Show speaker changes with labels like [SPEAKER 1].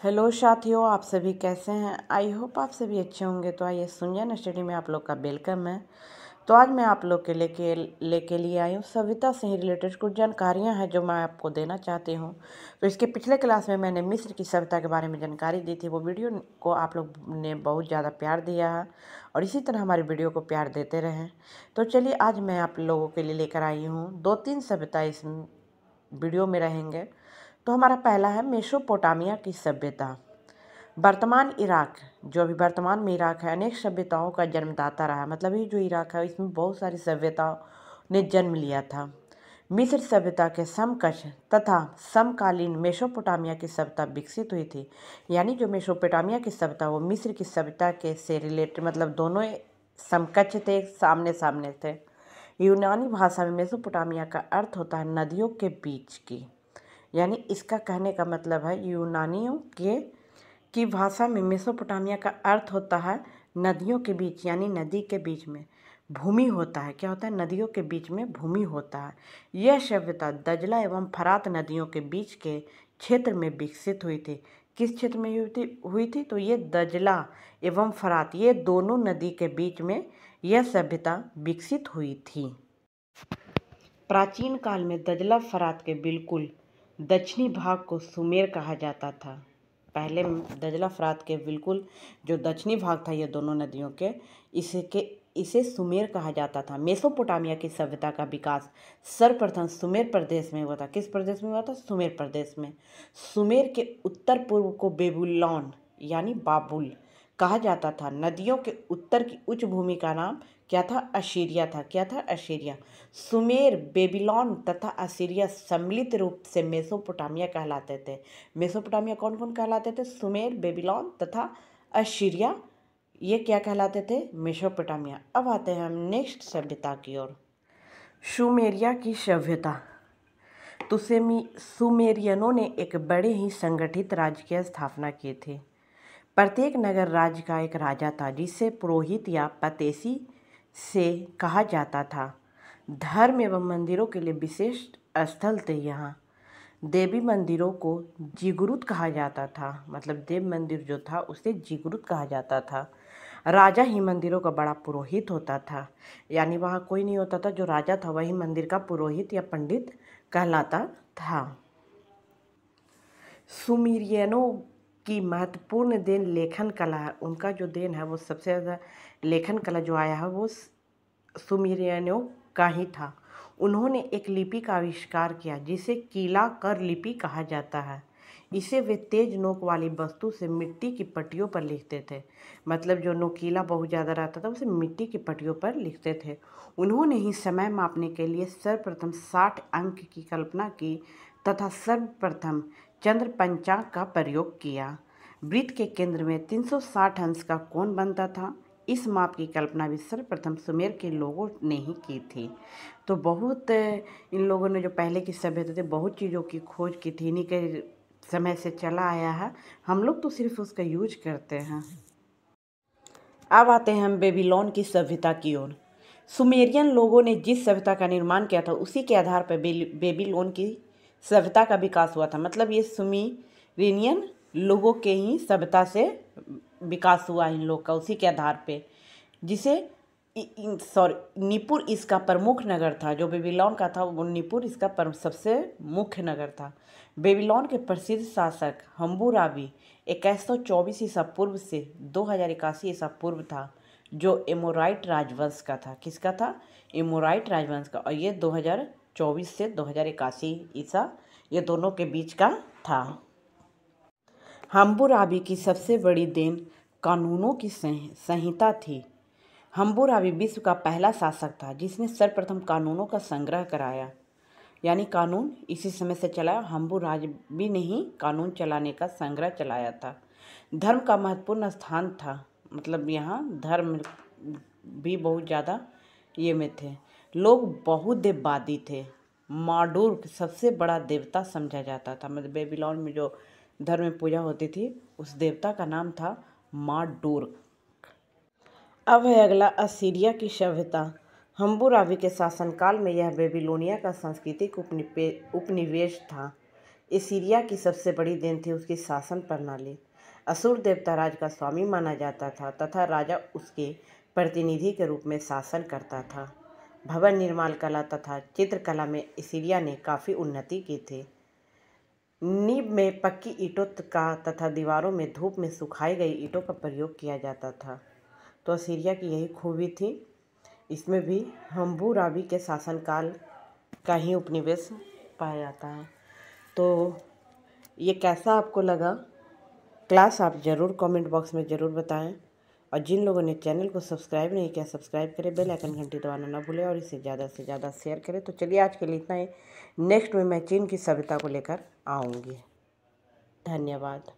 [SPEAKER 1] Hello साथियों, आप सभी कैसे हैं। आई होप आप सभी अच्छे होंगे। तो आइए सुनजन स्टडी में आप लोग का वेलकम है। तो आज मैं आप लोग के लेके लिए आई हूँ सभ्यता से ही रिलेटेड कुछ जानकारियाँ हैं जो मैं आपको देना चाहती हूँ। तो इसके पिछले क्लास में मैंने मिस्र की सभ्यता के बारे में जानकारी दी थी। वो वीडियो को आप लोग ने बहुत ज़्यादा प्यार दिया है और इसी तरह हमारी वीडियो को प्यार देते रहें। तो चलिए आज मैं आप लोगों के लिए लेकर आई हूँ 2-3 सभ्यता इस वीडियो में रहेंगे। तो हमारा पहला है मेसोपोटामिया की सभ्यता। वर्तमान इराक, जो अभी वर्तमान में इराक है, अनेक सभ्यताओं का जन्मदाता रहा। मतलब ये जो इराक है इसमें बहुत सारी सभ्यताओं ने जन्म लिया था। मिस्र सभ्यता के समकक्ष तथा समकालीन मेसोपोटामिया की सभ्यता विकसित हुई थी। यानी जो मेसोपोटामिया की सभ्यता वो मिस्र की सभ्यता के से रिलेटेड, मतलब दोनों समकक्ष थे, सामने सामने थे। यूनानी भाषा में मेसोपोटामिया का अर्थ होता है नदियों के बीच की। यानी इसका कहने का मतलब है यूनानियों की भाषा में मेसोपोटामिया का अर्थ होता है नदियों के बीच, यानी नदी के बीच में भूमि होता है। क्या होता है? नदियों के बीच में भूमि होता है। यह सभ्यता दजला एवं फरात नदियों के बीच के क्षेत्र में विकसित हुई थी। किस क्षेत्र में हुई थी? तो ये दजला एवं फरात, ये दोनों नदी के बीच में यह सभ्यता विकसित हुई थी। प्राचीन काल में दजला फरात के बिल्कुल दक्षिणी भाग को सुमेर कहा जाता था। पहले दजला फरात के बिल्कुल जो दक्षिणी भाग था ये दोनों नदियों के, इसे सुमेर कहा जाता था। मेसोपोटामिया की सभ्यता का विकास सर्वप्रथम सुमेर प्रदेश में हुआ था। किस प्रदेश में हुआ था? सुमेर प्रदेश में। सुमेर के उत्तर पूर्व को बेबीलोन यानी बाबुल कहा जाता था। नदियों के उत्तर की उच्च भूमि का नाम क्या था? असीरिया था। क्या था? असीरिया। सुमेर, बेबीलोन तथा असीरिया सम्मिलित रूप से मेसोपोटामिया कहलाते थे। मेसोपोटामिया कौन कौन कहलाते थे? सुमेर, बेबीलोन तथा असीरिया, ये क्या कहलाते थे? मेसोपोटामिया। अब आते हैं हम नेक्स्ट सभ्यता की ओर। सुमेरिया की सभ्यता। तो सुमेरियनों ने एक बड़े ही संगठित राज्य की स्थापना की थी। प्रत्येक नगर राज्य का एक राजा था जिसे पुरोहित या पतेसी से कहा जाता था। धर्म एवं मंदिरों के लिए विशेष स्थल थे। यहाँ देवी मंदिरों को जिगुरुत कहा जाता था। मतलब देव मंदिर जो था उसे जिगुरुत कहा जाता था। राजा ही मंदिरों का बड़ा पुरोहित होता था। यानी वहाँ कोई नहीं होता था, जो राजा था वही मंदिर का पुरोहित या पंडित कहलाता था। सुमेरियनों की महत्वपूर्ण देन लेखन कला है। उनका जो देन है वो सबसे ज़्यादा लेखन कला जो आया है वो सुमेरियनों का ही था। उन्होंने एक लिपि का आविष्कार किया जिसे कीला कर लिपि कहा जाता है। इसे वे तेज नोक वाली वस्तु से मिट्टी की पट्टियों पर लिखते थे। मतलब जो नोकीला बहुत ज़्यादा रहता था उसे मिट्टी की पट्टियों पर लिखते थे। उन्होंने ही समय मापने के लिए सर्वप्रथम 60 अंक की कल्पना की तथा सर्वप्रथम चंद्र पंचांग का प्रयोग किया। वृत्त के केंद्र में 360 अंश का कोण बनता था। इस माप की कल्पना भी सर्वप्रथम सुमेर के लोगों ने ही की थी। तो बहुत इन लोगों ने जो पहले की सभ्यता थे बहुत चीज़ों की खोज की थी। इन्हीं के समय से चला आया है, हम लोग तो सिर्फ उसका यूज करते हैं। अब आते हैं हम बेबीलोन की सभ्यता की ओर। सुमेरियन लोगों ने जिस सभ्यता का निर्माण किया था उसी के आधार पर बेबीलोन की सभ्यता का विकास हुआ था। मतलब ये सुमेरियन लोगों के ही सभ्यता से विकास हुआ इन लोग का, उसी के आधार पे, जिसे निपुर इसका प्रमुख नगर था। जो बेबीलोन का था वो निपुर इसका सबसे मुख्य नगर था। बेबीलोन के प्रसिद्ध शासक हम्मुराबी 2124 ईसा पूर्व से 2081 ईसा पूर्व था, जो एमोराइट राजवंश का था। किसका था? एमोराइट राजवंश का। और ये 2024 से 2081 ईसा, ये दोनों के बीच का था। हम्मुराबी की सबसे बड़ी देन कानूनों की संहिता थी। हम्मुराबी विश्व का पहला शासक था जिसने सर्वप्रथम कानूनों का संग्रह कराया। यानी कानून इसी समय से चलाया। हम्मुराबी ने ही कानून चलाने का संग्रह चलाया था। धर्म का महत्वपूर्ण स्थान था। मतलब यहाँ धर्म भी बहुत ज़्यादा ये में थे। लोग बहुदेववादी थे। मार्डुर्क सबसे बड़ा देवता समझा जाता था। मतलब बेबीलोन में जो धर्म में पूजा होती थी उस देवता का नाम था मार्डुर्क। अब है अगला असीरिया की सभ्यता। हम्मुराबी के शासनकाल में यह बेबीलोनिया का सांस्कृतिक उपनिवेश था। एसीरिया की सबसे बड़ी देन थी उसकी शासन प्रणाली। असुर देवता राज का स्वामी माना जाता था तथा राजा उसके प्रतिनिधि के रूप में शासन करता था। भवन निर्माण कला तथा चित्रकला में एसीरिया ने काफ़ी उन्नति की थी। नींव में पक्की ईंटों का तथा दीवारों में धूप में सुखाई गई ईंटों का प्रयोग किया जाता था। तो असीरिया की यही खूबी थी। इसमें भी हम्मुराबी के शासनकाल का ही उपनिवेश पाया जाता है। तो ये कैसा आपको लगा क्लास, आप ज़रूर कमेंट बॉक्स में ज़रूर बताएं। और जिन लोगों ने चैनल को सब्सक्राइब नहीं किया, सब्सक्राइब करें, बेल आइकन घंटी दबाना ना भूलें और इसे ज़्यादा से ज़्यादा शेयर करें। तो चलिए आज के लिए इतना ही। नेक्स्ट में मैं चीन की सभ्यता को लेकर आऊँगी। धन्यवाद।